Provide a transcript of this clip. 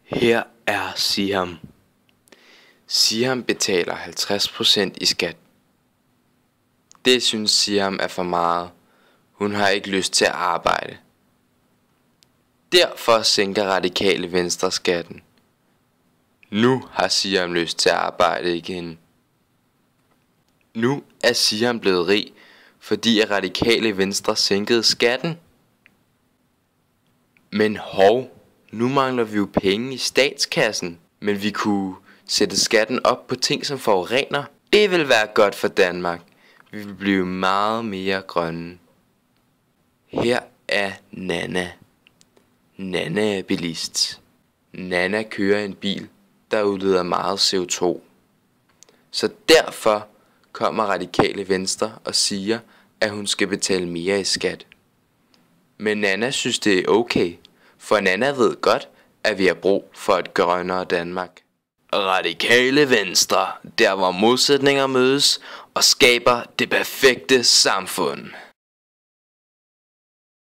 Her er Siam. Siam betaler 50% i skat. Det synes Siam er for meget. Hun har ikke lyst til at arbejde. Derfor sænker Radikale Venstre skatten. Nu har Siam lyst til at arbejde igen. Nu er Siam blevet rig, fordi Radikale Venstre sænkede skatten. Men nu mangler vi jo penge i statskassen. Men vi kunne sætte skatten op på ting som forurener. Det vil være godt for Danmark. Vi vil blive meget mere grønne. Her er Nana. Nana er bilist. Nana kører en bil, der udleder meget CO2. Så derfor kommer Radikale Venstre og siger, at hun skal betale mere i skat. Men Nana synes det er okay, for Nana ved godt, at vi har brug for et grønnere Danmark. Radikale Venstre, der hvor modsætninger mødes og skaber det perfekte samfund.